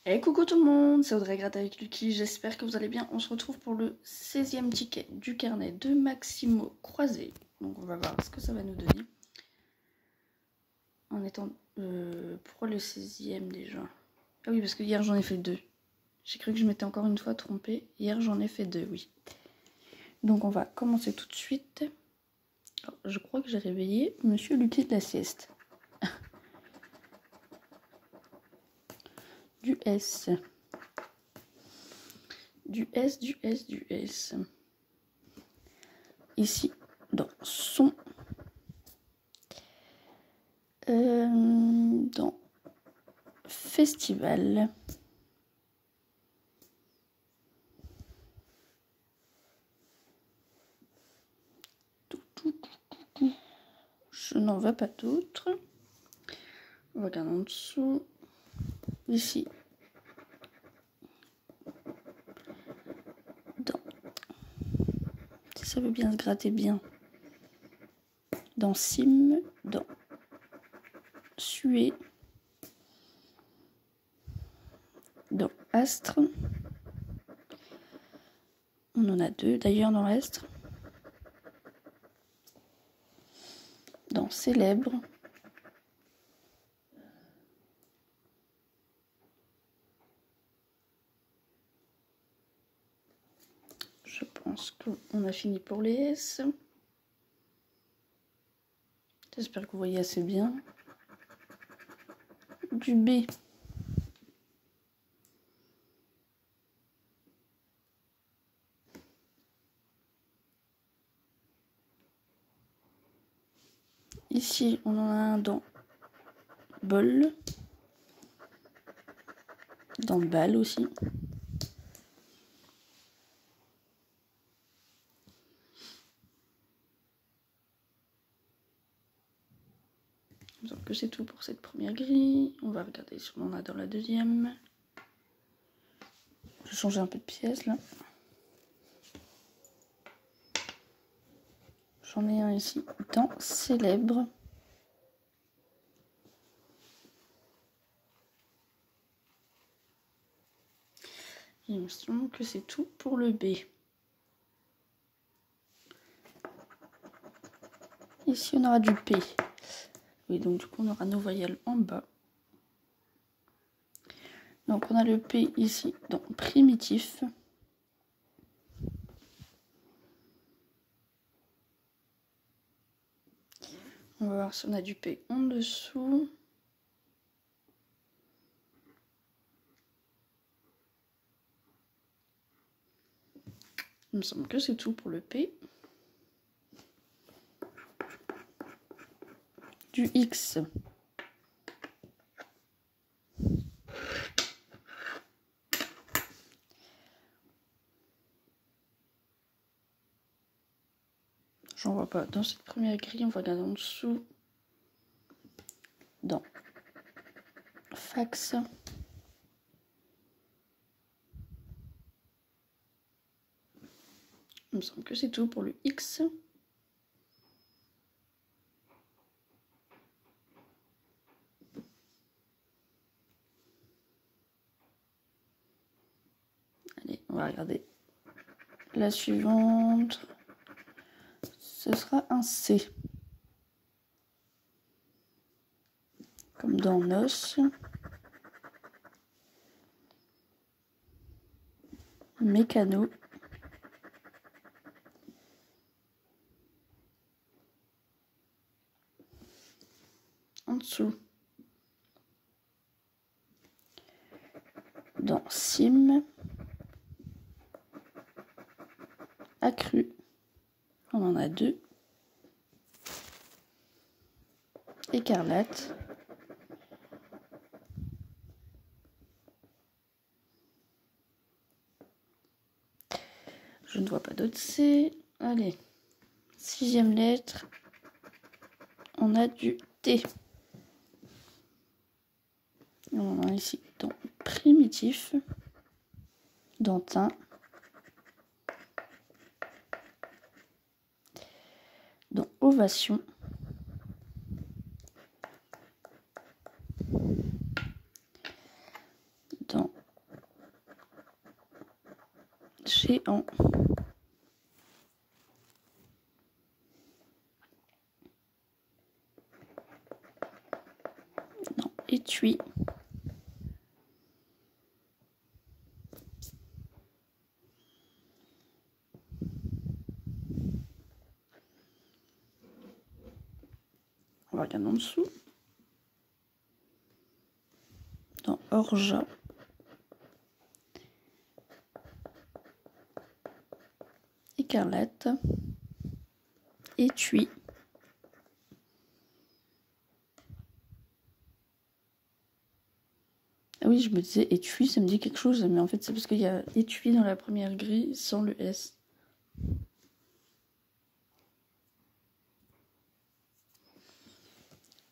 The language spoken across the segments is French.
Hey coucou tout le monde, c'est Audrey Gratte avec Lucky, j'espère que vous allez bien. On se retrouve pour le 16e ticket du carnet de Maximo Croisé. Donc on va voir ce que ça va nous donner. En étant... pourquoi le 16e déjà? Ah oui, parce que hier j'en ai fait 2. J'ai cru que je m'étais encore une fois trompée. Hier j'en ai fait 2, oui. Donc on va commencer tout de suite. Alors, je crois que j'ai réveillé Monsieur Lucky de la sieste. Du S. Du S, du S, du S. Ici, dans son... dans festival. Je n'en vois pas d'autres. On regarde en dessous. Ici. Dans... Si ça veut bien se gratter bien. Dans Sim. Dans Sué. Dans Astre. On en a 2 d'ailleurs dans l'Astre. Dans Célèbre. Je pense qu'on a fini pour les S. J'espère que vous voyez assez bien. Du B. Ici, on en a un dans Bol. Dans Bal aussi. Donc que c'est tout pour cette première grille. On va regarder si on en a dans la deuxième. Je vais changer un peu de pièce là. J'en ai un ici dans Célèbre. Il me semble que c'est tout pour le B. Ici on aura du P. Oui, donc du coup on aura nos voyelles en bas. Donc on a le P ici dans primitif. On va voir si on a du P en dessous. Il me semble que c'est tout pour le P. Du X. J'en vois pas dans cette première grille, on va regarder en dessous. Dans fax. Il me semble que c'est tout pour le X. Allez, on va regarder la suivante. Ce sera un C. Comme dans Nos. Mécano. En dessous. Dans Sim. Accru. On en a 2. Écarlate. Je ne vois pas d'autres C. Allez. 6e lettre. On a du T. On en a ici dans primitif. Dentin. Dans ovation. Dans géant. Non, étui. On va regarder en dessous. Dans orge. Écarlate. Étui. Ah oui, je me disais étui, ça me dit quelque chose, mais en fait c'est parce qu'il y a étui dans la première grille sans le S.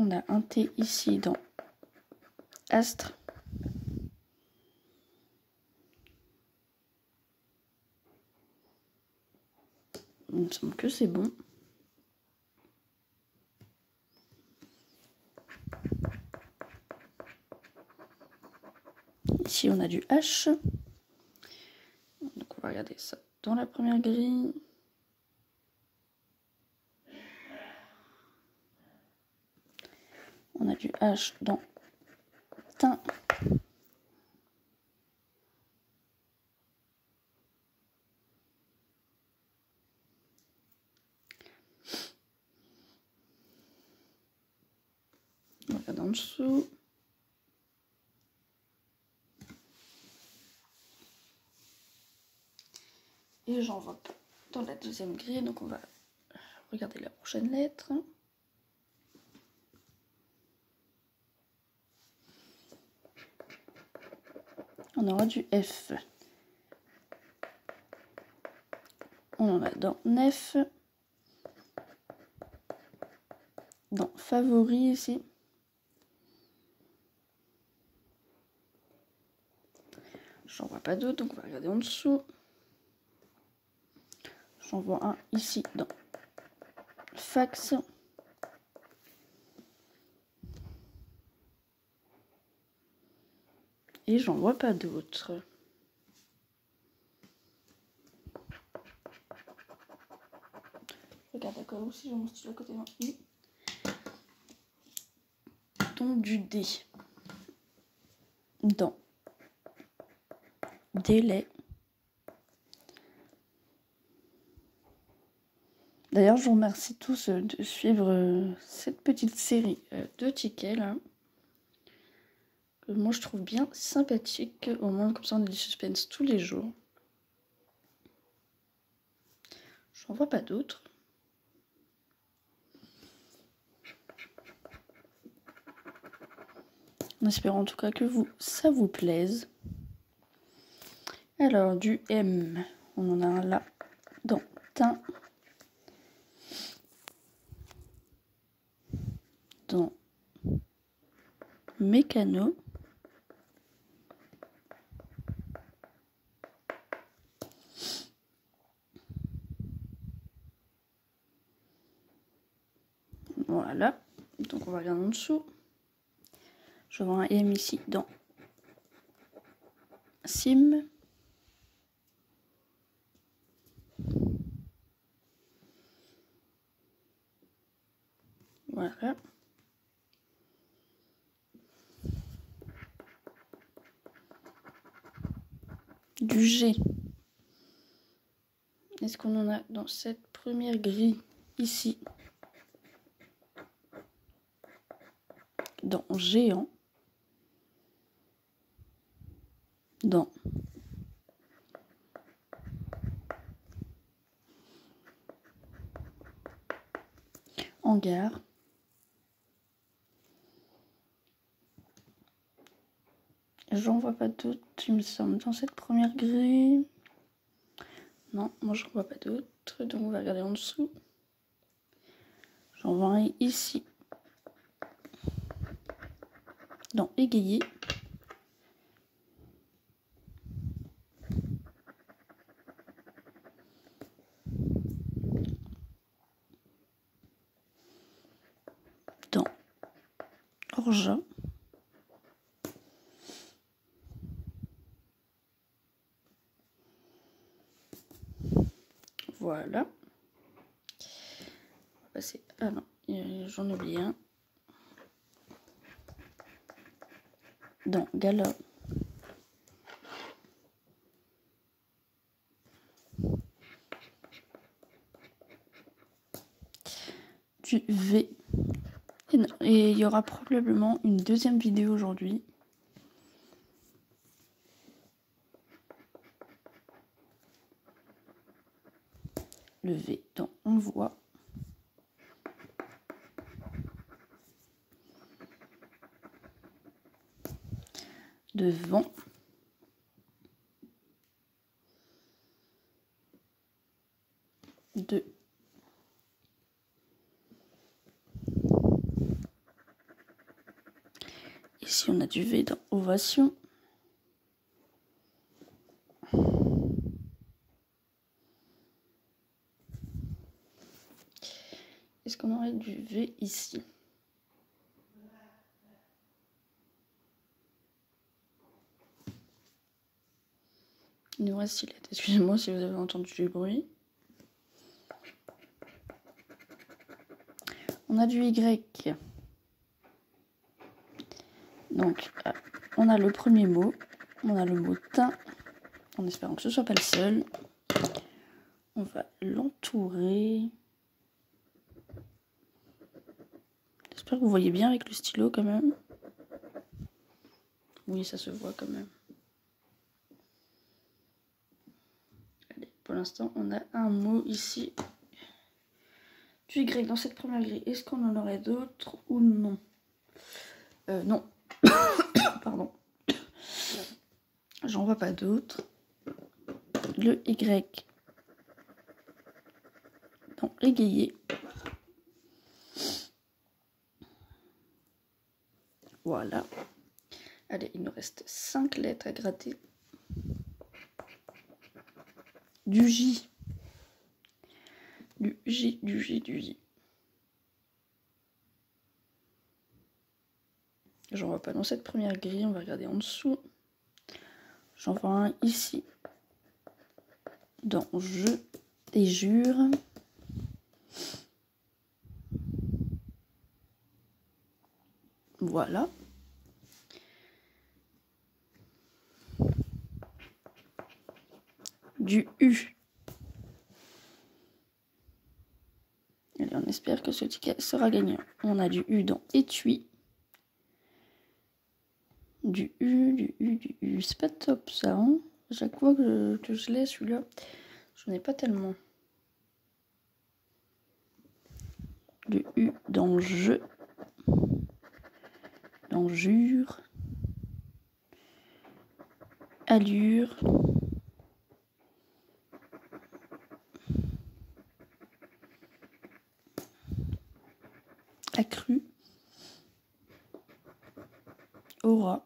On a un T ici dans astre. Il me semble que c'est bon. Ici on a du H. Donc on va regarder ça dans la première grille. On a du H dans teint. On regarde en dessous. Et j'en vois pas dans la deuxième grille, donc on va regarder la prochaine lettre. On aura du F. On en a dans nef. Dans favori ici. J'en vois pas d'autres, donc on va regarder en dessous. J'en vois un ici dans fax. Et j'en vois pas d'autres. Regarde d'accord aussi, j'ai mon stylo à côté de moi. Donc du D. Dans délai. D'ailleurs, je vous remercie tous de suivre cette petite série de tickets là. Que moi je trouve bien sympathique. Au moins comme ça on a du suspense tous les jours. J'en vois pas d'autres. En espérant en tout cas que ça vous plaise. Alors du M, on en a un là dans teint. Dans mécano. Voilà, donc on va regarder en dessous. Je vois un M ici dans sim. Voilà. Du G. Est-ce qu'on en a dans cette première grille ici? Dans géant. Dans hangar. J'en vois pas d'autres, il me semble, dans cette première grille. Non, moi je vois pas d'autres, donc on va regarder en dessous. J'en vois un ici. Dans égayer. Dans orge. Voilà. On va passer... Ah non, j'en oublie un. Dans Gala. Du V. Et il y aura probablement une deuxième vidéo aujourd'hui. Le V dans Envoi. Devant. De. Ici on a du V dans Ovation. Est-ce qu'on aurait du V ici? Il nous reste lettres. Excusez-moi si vous avez entendu du bruit. On a du Y. Donc, on a le premier mot. On a le mot teint. En espérant que ce ne soit pas le seul. On va l'entourer. J'espère que vous voyez bien avec le stylo quand même. Oui, ça se voit quand même. Allez, pour l'instant, on a un mot ici. Du Y dans cette première grille. Est-ce qu'on en aurait d'autres ou non? Non. Pardon. J'en vois pas d'autres. Le Y dans égayer. Voilà. Allez, il nous reste 5 lettres à gratter. Du J. Du J, du J, du J. J'en vois pas dans cette première grille, on va regarder en dessous. J'en vois un ici. Dans Je et Jure. Voilà. Du U. Allez, on espère que ce ticket sera gagnant. On a du U dans étui. Du U, du U, du U. C'est pas top ça, hein. Chaque fois que je l'ai, celui-là, j'en ai pas tellement. Du U dans Je. Dans Jure. Allure. Accru. Aura.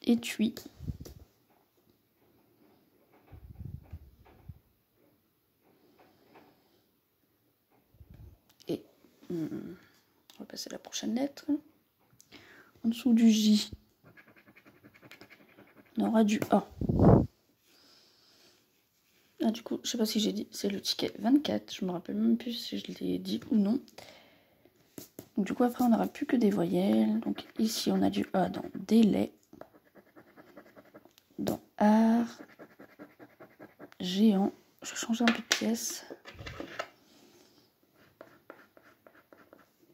Étui. Et on va passer à la prochaine lettre. En dessous du J, on aura du A. Ah, du coup, je sais pas si j'ai dit, c'est le ticket 24. Je me rappelle même plus si je l'ai dit ou non. Donc, du coup, après, on n'aura plus que des voyelles. Donc, ici, on a du A dans délai, dans art, géant. Je vais changer un peu de pièce.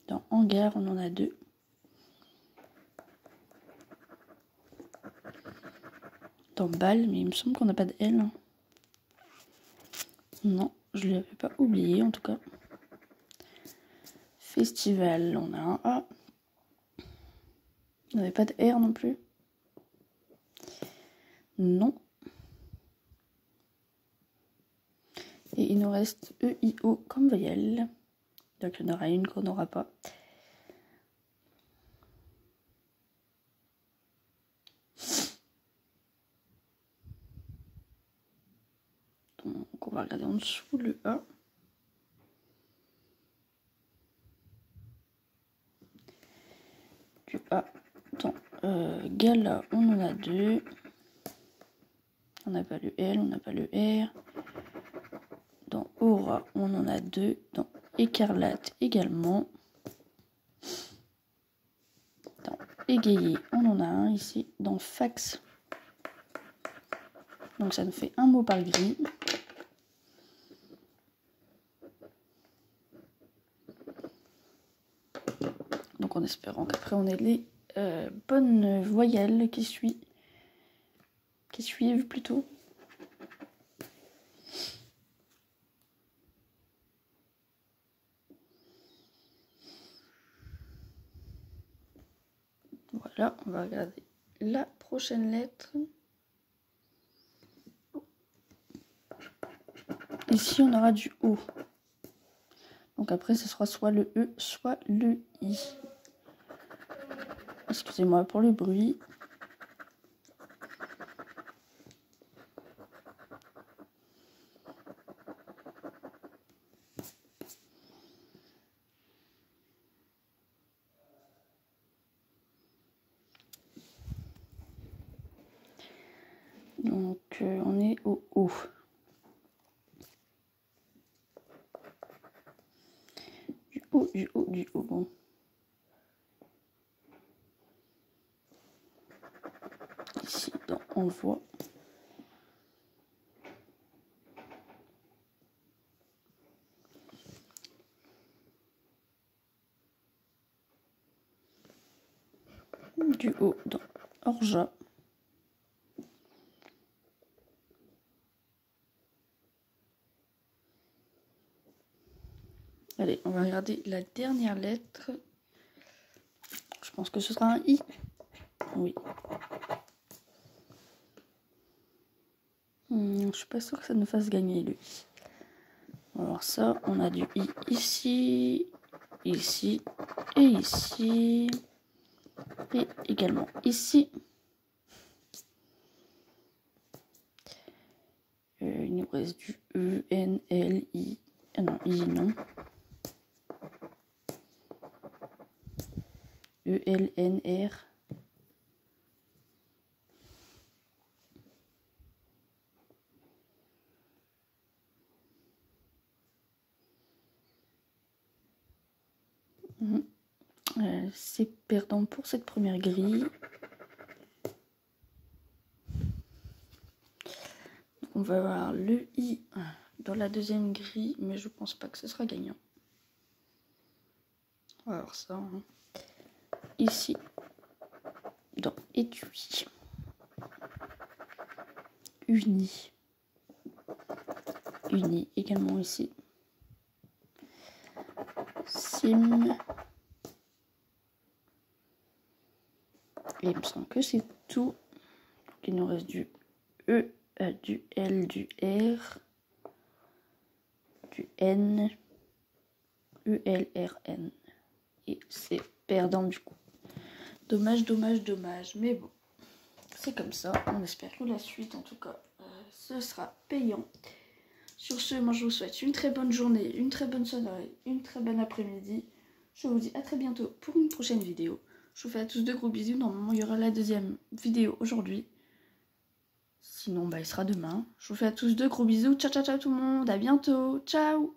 Dans hangar, on en a 2. Dans balle, mais il me semble qu'on n'a pas de L. Non, je ne l'avais pas oublié en tout cas. Festival, on a un A. On n'avait pas de R non plus. Non. Et il nous reste E, I, O comme voyelle. Donc il y en aura une qu'on n'aura pas. Donc on va regarder en dessous le A. Du A dans Gala, on en a 2. On n'a pas le L, on n'a pas le R. Dans Aura, on en a 2. Dans Écarlate également. Dans Égayé, on en a un ici. Dans Fax, donc ça nous fait un mot par grille. Donc en espérant qu'après on ait les bonnes voyelles qui suivent plutôt. Voilà, on va regarder la prochaine lettre. Ici, on aura du O. Donc après, ce sera soit le E, soit le I. Excusez-moi pour le bruit. Donc, on est au O. Du O. Bon. Ici, dans Envoi. Du O dans Orja. Allez, on va regarder la dernière lettre. Je pense que ce sera un I. Oui. Je suis pas sûre que ça nous fasse gagner le I. On va voir ça. On a du I ici, ici et ici. Et également ici. Il nous reste du E, N, L, I. Ah non, I non. E, L, N, R. C'est perdant pour cette première grille. On va avoir le I dans la deuxième grille, mais je pense pas que ce sera gagnant. On va voir ça. Ici, dans étui. Uni. Uni également ici. Sim. Et il me semble que c'est tout. Donc, il nous reste du E, du L, du R, du N, E, L, R, N. Et c'est perdant du coup. Dommage, dommage, dommage. Mais bon, c'est comme ça. On espère que la suite, en tout cas, ce sera payant. Sur ce, moi je vous souhaite une très bonne journée, une très bonne soirée, une très bonne après-midi. Je vous dis à très bientôt pour une prochaine vidéo. Je vous fais à tous de gros bisous. Normalement, il y aura la deuxième vidéo aujourd'hui. Sinon, il sera demain. Je vous fais à tous de gros bisous. Ciao, ciao, ciao tout le monde. À bientôt. Ciao.